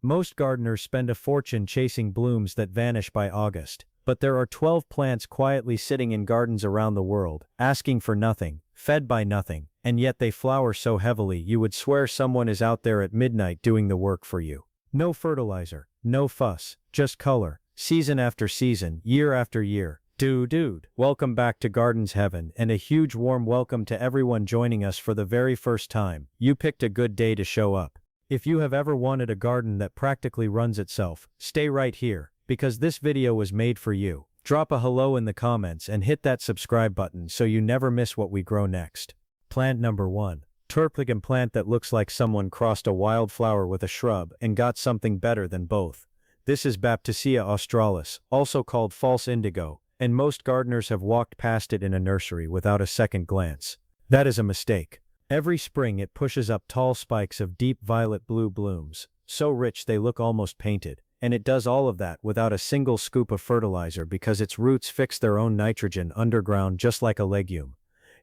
Most gardeners spend a fortune chasing blooms that vanish by August, but there are 12 plants quietly sitting in gardens around the world, asking for nothing, fed by nothing, and yet they flower so heavily you would swear someone is out there at midnight doing the work for you. No fertilizer, no fuss, just color, season after season, year after year. Dude, welcome back to Gardens Heaven, and a huge warm welcome to everyone joining us for the very first time. You picked a good day to show up. If you have ever wanted a garden that practically runs itself, stay right here, because this video was made for you. Drop a hello in the comments and hit that subscribe button so you never miss what we grow next. Plant number 1. Turpentine plant that looks like someone crossed a wildflower with a shrub and got something better than both. This is Baptisia australis, also called false indigo, and most gardeners have walked past it in a nursery without a second glance. That is a mistake. Every spring it pushes up tall spikes of deep violet-blue blooms, so rich they look almost painted, and it does all of that without a single scoop of fertilizer because its roots fix their own nitrogen underground just like a legume.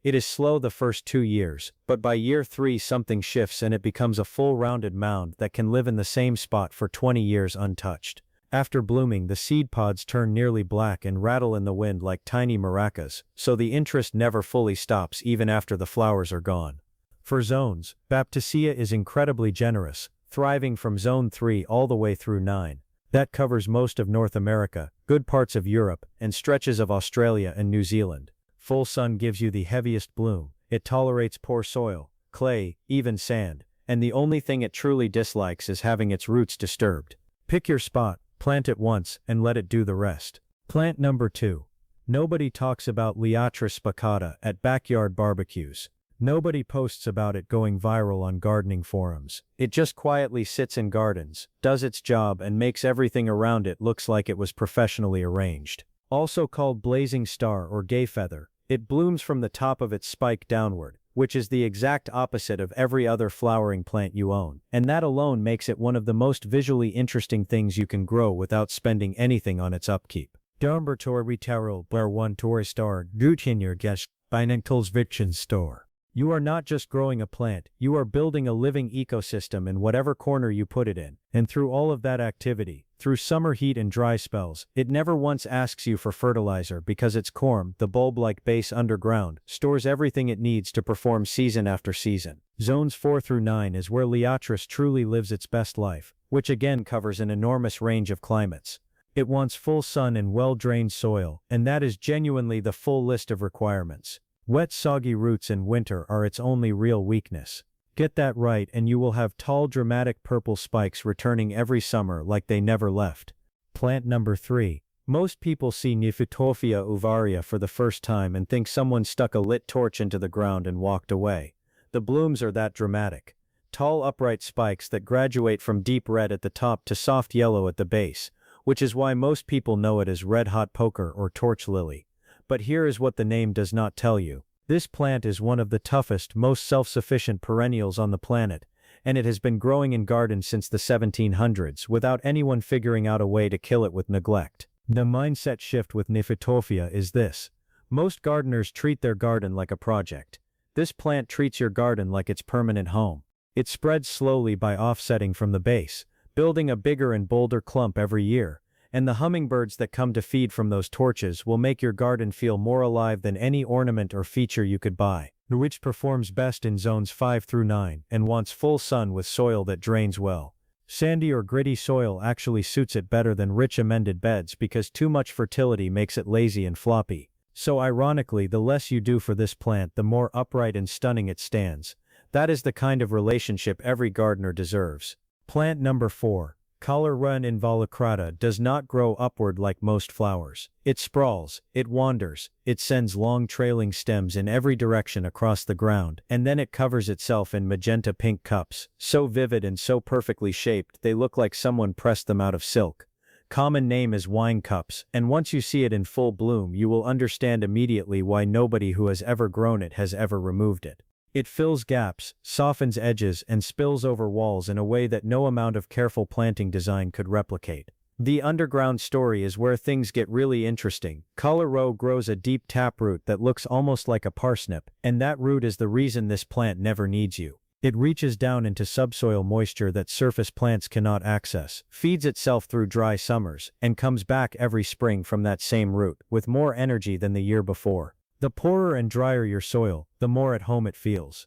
It is slow the first 2 years, but by year 3 something shifts and it becomes a full rounded mound that can live in the same spot for 20 years untouched. After blooming, the seed pods turn nearly black and rattle in the wind like tiny maracas, so the interest never fully stops even after the flowers are gone. For zones, Baptisia is incredibly generous, thriving from zone 3 all the way through 9. That covers most of North America, good parts of Europe, and stretches of Australia and New Zealand. Full sun gives you the heaviest bloom. It tolerates poor soil, clay, even sand, and the only thing it truly dislikes is having its roots disturbed. Pick your spot, plant it once, and let it do the rest. Plant number 2. Nobody talks about Liatris spicata at backyard barbecues. Nobody posts about it going viral on gardening forums. It just quietly sits in gardens, does its job, and makes everything around it looks like it was professionally arranged. Also called blazing star or gay feather, it blooms from the top of its spike downward, which is the exact opposite of every other flowering plant you own, and that alone makes it one of the most visually interesting things you can grow without spending anything on its upkeep. Darmbertor Tarol Blair 1 Toy Star Gutienyer Gesch Binentals Viction Store. You are not just growing a plant, you are building a living ecosystem in whatever corner you put it in, and through all of that activity, through summer heat and dry spells, it never once asks you for fertilizer because its corm, the bulb-like base underground, stores everything it needs to perform season after season. Zones 4 through 9 is where Liatris truly lives its best life, which again covers an enormous range of climates. It wants full sun and well-drained soil, and that is genuinely the full list of requirements. Wet, soggy roots in winter are its only real weakness. Get that right and you will have tall, dramatic purple spikes returning every summer like they never left. Plant number 3. Most people see Nymphotophia ovaria for the first time and think someone stuck a lit torch into the ground and walked away. The blooms are that dramatic. Tall, upright spikes that graduate from deep red at the top to soft yellow at the base, which is why most people know it as red-hot poker or torch lily. But here is what the name does not tell you. This plant is one of the toughest, most self-sufficient perennials on the planet, and it has been growing in gardens since the 1700s without anyone figuring out a way to kill it with neglect. The mindset shift with Nymphotophia is this. Most gardeners treat their garden like a project. This plant treats your garden like its permanent home. It spreads slowly by offsetting from the base, building a bigger and bolder clump every year. And the hummingbirds that come to feed from those torches will make your garden feel more alive than any ornament or feature you could buy. Which performs best in zones 5 through 9 and wants full sun with soil that drains well. Sandy or gritty soil actually suits it better than rich amended beds because too much fertility makes it lazy and floppy. So ironically, the less you do for this plant, the more upright and stunning it stands. That is the kind of relationship every gardener deserves. Plant number 4. Cholera involucrata does not grow upward like most flowers. It sprawls, it wanders, it sends long trailing stems in every direction across the ground, and then it covers itself in magenta pink cups, so vivid and so perfectly shaped they look like someone pressed them out of silk. Common name is wine cups, and once you see it in full bloom you will understand immediately why nobody who has ever grown it has ever removed it. It fills gaps, softens edges, and spills over walls in a way that no amount of careful planting design could replicate. The underground story is where things get really interesting. Cholera grows a deep taproot that looks almost like a parsnip, and that root is the reason this plant never needs you. It reaches down into subsoil moisture that surface plants cannot access, feeds itself through dry summers, and comes back every spring from that same root, with more energy than the year before. The poorer and drier your soil, the more at home it feels.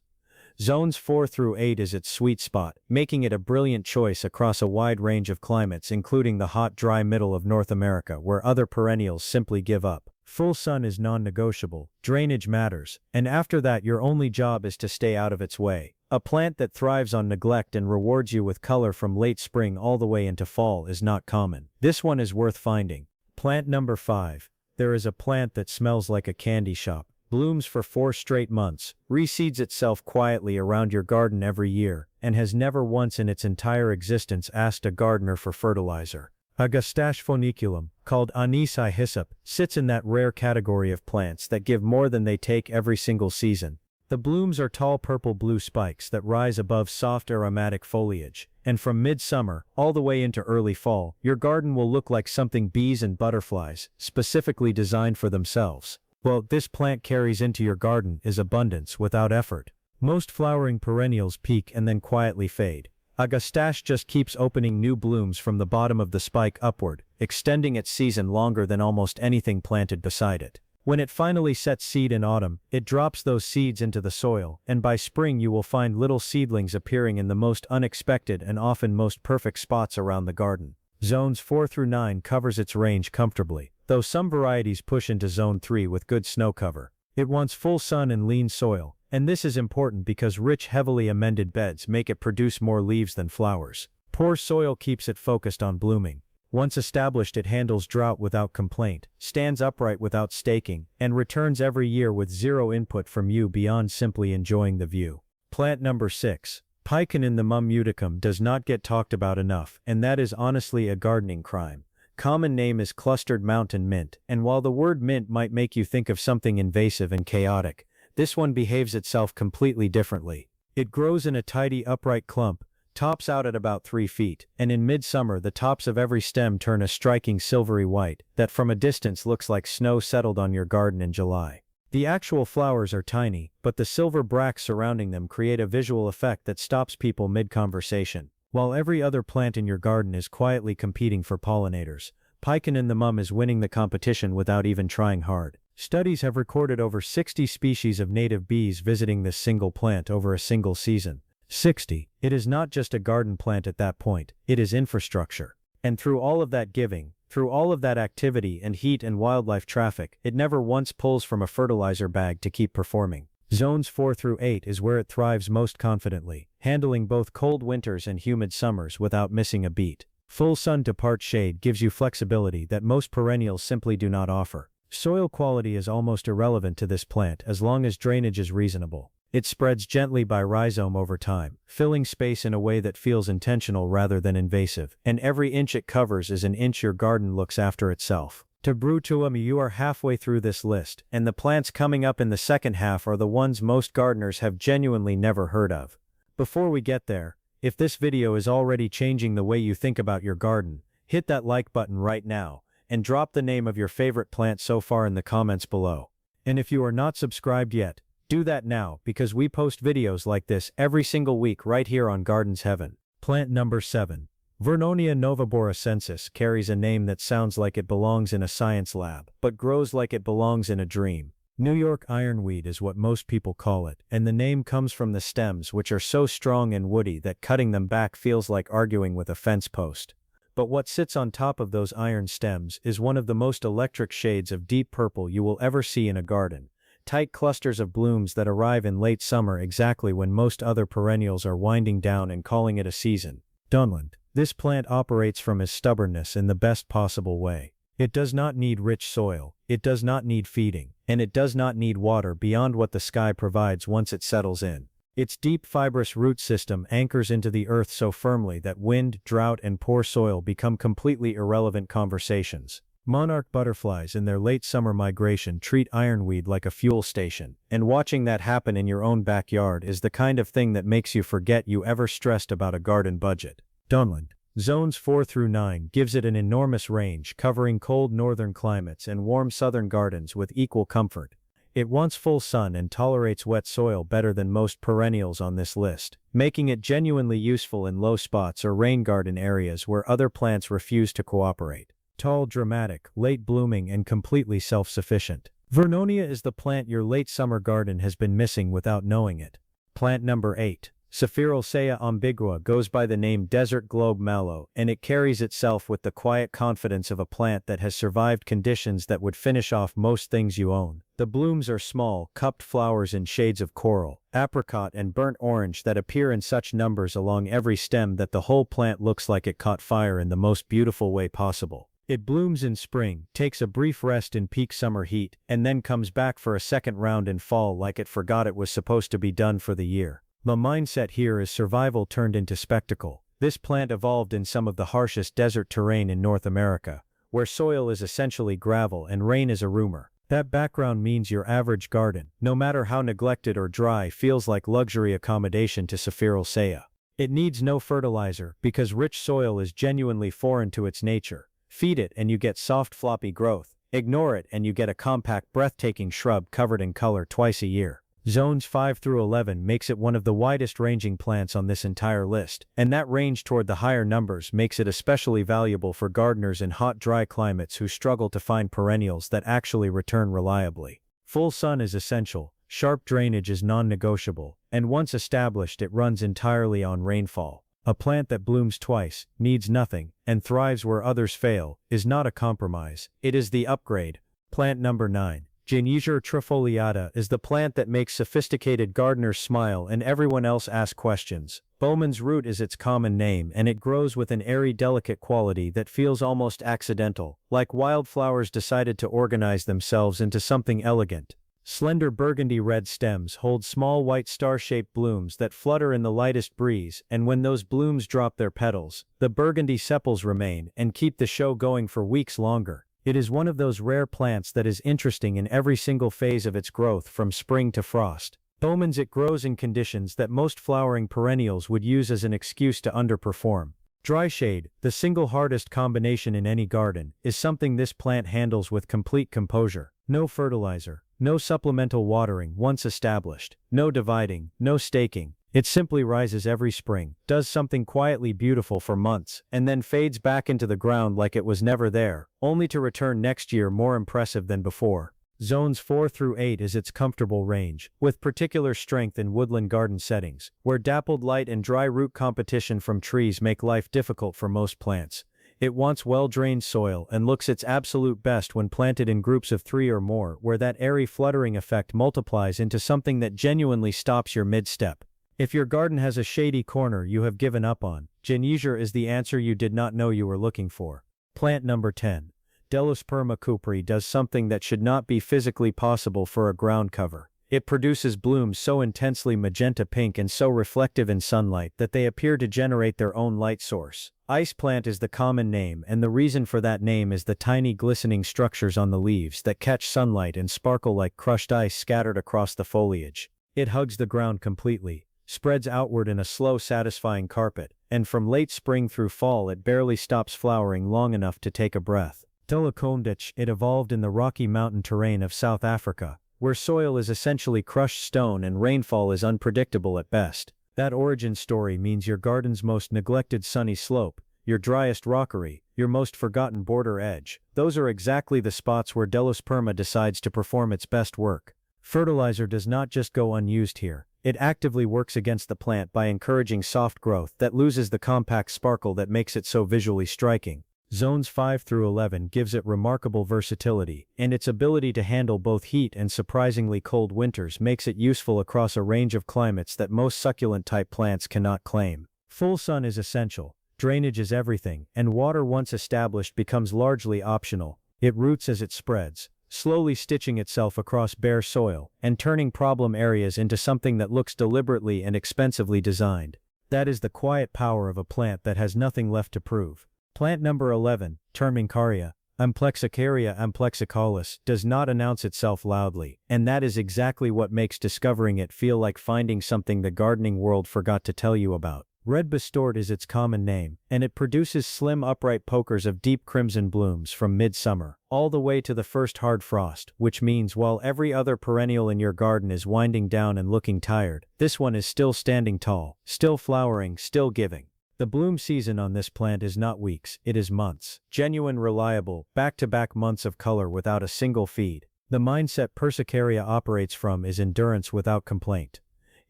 Zones 4 through 8 is its sweet spot, making it a brilliant choice across a wide range of climates including the hot dry middle of North America where other perennials simply give up. Full sun is non-negotiable, drainage matters, and after that your only job is to stay out of its way. A plant that thrives on neglect and rewards you with color from late spring all the way into fall is not common. This one is worth finding. Plant number 5. There is a plant that smells like a candy shop, blooms for 4 straight months, reseeds itself quietly around your garden every year, and has never once in its entire existence asked a gardener for fertilizer. Augustache funiculum, called Anise Hyssop, sits in that rare category of plants that give more than they take every single season. The blooms are tall purple-blue spikes that rise above soft aromatic foliage, and from midsummer all the way into early fall, your garden will look like something bees and butterflies, specifically designed for themselves. What this plant carries into your garden is abundance without effort. Most flowering perennials peak and then quietly fade. Augustache just keeps opening new blooms from the bottom of the spike upward, extending its season longer than almost anything planted beside it. When it finally sets seed in autumn, it drops those seeds into the soil, and by spring you will find little seedlings appearing in the most unexpected and often most perfect spots around the garden. Zones 4 through 9 covers its range comfortably, though some varieties push into Zone 3 with good snow cover. It wants full sun and lean soil, and this is important because rich, heavily amended beds make it produce more leaves than flowers. Poor soil keeps it focused on blooming. Once established, it handles drought without complaint, stands upright without staking, and returns every year with zero input from you beyond simply enjoying the view. Plant number 6. Perennials muticum does not get talked about enough, and that is honestly a gardening crime. Common name is clustered mountain mint, and while the word mint might make you think of something invasive and chaotic, this one behaves itself completely differently. It grows in a tidy upright clump, tops out at about 3 feet, and in midsummer the tops of every stem turn a striking silvery white that from a distance looks like snow settled on your garden in July. The actual flowers are tiny, but the silver bracts surrounding them create a visual effect that stops people mid-conversation. While every other plant in your garden is quietly competing for pollinators, Perennials is winning the competition without even trying hard. Studies have recorded over 60 species of native bees visiting this single plant over a single season. 60. It is not just a garden plant at that point, it is infrastructure. And through all of that giving, through all of that activity and heat and wildlife traffic, it never once pulls from a fertilizer bag to keep performing. Zones 4 through 8 is where it thrives most confidently, handling both cold winters and humid summers without missing a beat. Full sun to part shade gives you flexibility that most perennials simply do not offer. Soil quality is almost irrelevant to this plant as long as drainage is reasonable. It spreads gently by rhizome over time, filling space in a way that feels intentional rather than invasive, and every inch it covers is an inch your garden looks after itself. To Brutuum, you are halfway through this list, and the plants coming up in the second half are the ones most gardeners have genuinely never heard of. Before we get there, if this video is already changing the way you think about your garden, hit that like button right now, and drop the name of your favorite plant so far in the comments below. And if you are not subscribed yet, do that now because we post videos like this every single week right here on Gardens Heaven. Plant number 7. Vernonia novaboracensis carries a name that sounds like it belongs in a science lab, but grows like it belongs in a dream. New York ironweed is what most people call it, and the name comes from the stems which are so strong and woody that cutting them back feels like arguing with a fence post. But what sits on top of those iron stems is one of the most electric shades of deep purple you will ever see in a garden. Tight clusters of blooms that arrive in late summer exactly when most other perennials are winding down and calling it a season. Dunland. This plant operates from its stubbornness in the best possible way. It does not need rich soil, it does not need feeding, and it does not need water beyond what the sky provides once it settles in. Its deep fibrous root system anchors into the earth so firmly that wind, drought, and poor soil become completely irrelevant conversations. Monarch butterflies in their late summer migration treat ironweed like a fuel station, and watching that happen in your own backyard is the kind of thing that makes you forget you ever stressed about a garden budget. Dunland. Zones 4 through 9 gives it an enormous range covering cold northern climates and warm southern gardens with equal comfort. It wants full sun and tolerates wet soil better than most perennials on this list, making it genuinely useful in low spots or rain garden areas where other plants refuse to cooperate. Tall, dramatic, late blooming, and completely self-sufficient. Vernonia is the plant your late summer garden has been missing without knowing it. Plant number 8. Fertilizer ambigua goes by the name Desert Globe Mallow, and it carries itself with the quiet confidence of a plant that has survived conditions that would finish off most things you own. The blooms are small, cupped flowers in shades of coral, apricot, and burnt orange that appear in such numbers along every stem that the whole plant looks like it caught fire in the most beautiful way possible. It blooms in spring, takes a brief rest in peak summer heat, and then comes back for a second round in fall like it forgot it was supposed to be done for the year. The mindset here is survival turned into spectacle. This plant evolved in some of the harshest desert terrain in North America, where soil is essentially gravel and rain is a rumor. That background means your average garden, no matter how neglected or dry, feels like luxury accommodation to Fertilizer. It needs no fertilizer because rich soil is genuinely foreign to its nature. Feed it and you get soft floppy growth. Ignore it and you get a compact breathtaking shrub covered in color twice a year. Zones 5 through 11 makes it one of the widest ranging plants on this entire list, and that range toward the higher numbers makes it especially valuable for gardeners in hot dry climates who struggle to find perennials that actually return reliably. Full sun is essential, sharp drainage is non-negotiable, and once established it runs entirely on rainfall. A plant that blooms twice, needs nothing, and thrives where others fail, is not a compromise, it is the upgrade. Plant number 9. Anise trifoliata is the plant that makes sophisticated gardeners smile and everyone else ask questions. Bowman's root is its common name and it grows with an airy delicate quality that feels almost accidental, like wildflowers decided to organize themselves into something elegant. Slender burgundy red stems hold small white star-shaped blooms that flutter in the lightest breeze, and when those blooms drop their petals, the burgundy sepals remain and keep the show going for weeks longer. It is one of those rare plants that is interesting in every single phase of its growth from spring to frost. Bowman's it grows in conditions that most flowering perennials would use as an excuse to underperform. Dry shade, the single hardest combination in any garden, is something this plant handles with complete composure. No fertilizer, no supplemental watering once established, no dividing, no staking. It simply rises every spring, does something quietly beautiful for months, and then fades back into the ground like it was never there, only to return next year more impressive than before. Zones 4 through 8 is its comfortable range, with particular strength in woodland garden settings, where dappled light and dry root competition from trees make life difficult for most plants. It wants well-drained soil and looks its absolute best when planted in groups of 3 or more, where that airy fluttering effect multiplies into something that genuinely stops your mid-step. If your garden has a shady corner you have given up on, Anise is the answer you did not know you were looking for. Plant number 10. Delosperma cupri does something that should not be physically possible for a ground cover. It produces blooms so intensely magenta pink and so reflective in sunlight that they appear to generate their own light source. Ice plant is the common name, and the reason for that name is the tiny glistening structures on the leaves that catch sunlight and sparkle like crushed ice scattered across the foliage. It hugs the ground completely, spreads outward in a slow satisfying carpet, and from late spring through fall it barely stops flowering long enough to take a breath. Delacondich, it evolved in the Rocky Mountain terrain of South Africa, where soil is essentially crushed stone and rainfall is unpredictable at best. That origin story means your garden's most neglected sunny slope, your driest rockery, your most forgotten border edge. Those are exactly the spots where Delosperma decides to perform its best work. Fertilizer does not just go unused here. It actively works against the plant by encouraging soft growth that loses the compact sparkle that makes it so visually striking. Zones 5 through 11 gives it remarkable versatility, and its ability to handle both heat and surprisingly cold winters makes it useful across a range of climates that most succulent-type plants cannot claim. Full sun is essential, drainage is everything, and water once established becomes largely optional. It roots as it spreads, slowly stitching itself across bare soil, and turning problem areas into something that looks deliberately and expensively designed. That is the quiet power of a plant that has nothing left to prove. Plant number 11, Termincaria, Amplexicaria amplexicalis, does not announce itself loudly, and that is exactly what makes discovering it feel like finding something the gardening world forgot to tell you about. Red bastard is its common name, and it produces slim upright pokers of deep crimson blooms from midsummer, all the way to the first hard frost, which means while every other perennial in your garden is winding down and looking tired, this one is still standing tall, still flowering, still giving. The bloom season on this plant is not weeks, it is months. Genuine, reliable, back-to-back months of color without a single feed. The mindset Persicaria operates from is endurance without complaint.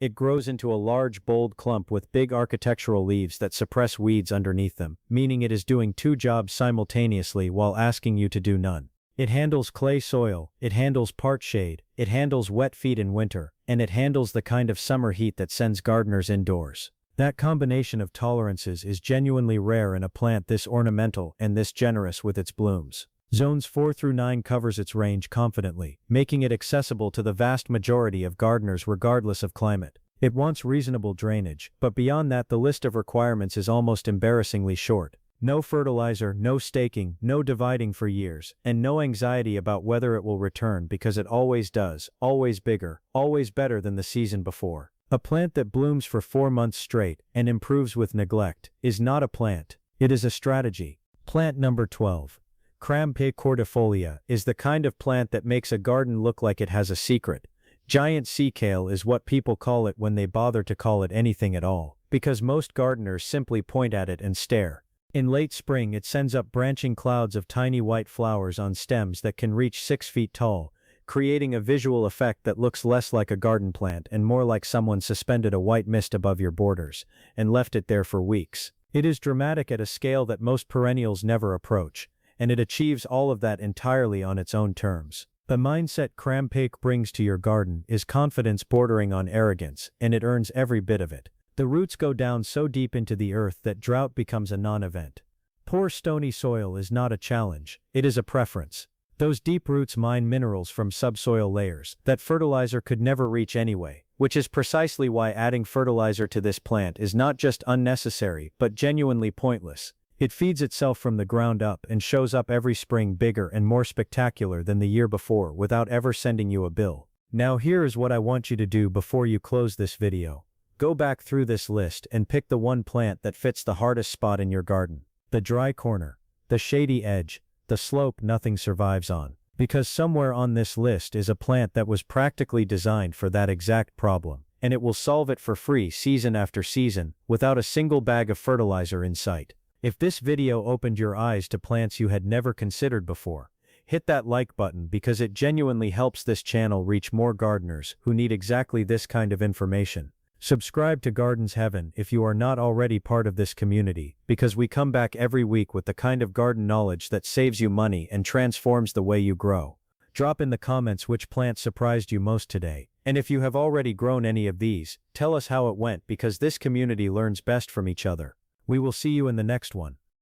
It grows into a large, bold clump with big architectural leaves that suppress weeds underneath them, meaning it is doing two jobs simultaneously while asking you to do none. It handles clay soil, it handles part shade, it handles wet feet in winter, and it handles the kind of summer heat that sends gardeners indoors. That combination of tolerances is genuinely rare in a plant this ornamental and this generous with its blooms. Zones 4 through 9 covers its range confidently, making it accessible to the vast majority of gardeners regardless of climate. It wants reasonable drainage, but beyond that the list of requirements is almost embarrassingly short. No fertilizer, no staking, no dividing for years, and no anxiety about whether it will return because it always does, always bigger, always better than the season before. A plant that blooms for 4 months straight and improves with neglect is not a plant, it is a strategy. Plant number 12. Crampe cordifolia is the kind of plant that makes a garden look like it has a secret. Giant sea kale is what people call it when they bother to call it anything at all, because most gardeners simply point at it and stare. In late spring it sends up branching clouds of tiny white flowers on stems that can reach 6 feet tall, creating a visual effect that looks less like a garden plant and more like someone suspended a white mist above your borders, and left it there for weeks. It is dramatic at a scale that most perennials never approach, and it achieves all of that entirely on its own terms. The mindset Crampe brings to your garden is confidence bordering on arrogance, and it earns every bit of it. The roots go down so deep into the earth that drought becomes a non-event. Poor stony soil is not a challenge, it is a preference. Those deep roots mine minerals from subsoil layers that fertilizer could never reach anyway, which is precisely why adding fertilizer to this plant is not just unnecessary but genuinely pointless. It feeds itself from the ground up and shows up every spring bigger and more spectacular than the year before without ever sending you a bill. Now here is what I want you to do before you close this video. Go back through this list and pick the one plant that fits the hardest spot in your garden. The dry corner, the shady edge, the slope nothing survives on. Because somewhere on this list is a plant that was practically designed for that exact problem, and it will solve it for free season after season, without a single bag of fertilizer in sight. If this video opened your eyes to plants you had never considered before, hit that like button because it genuinely helps this channel reach more gardeners who need exactly this kind of information. Subscribe to Gardens Heaven if you are not already part of this community, because we come back every week with the kind of garden knowledge that saves you money and transforms the way you grow. Drop in the comments which plant surprised you most today, and if you have already grown any of these, tell us how it went because this community learns best from each other. We will see you in the next one.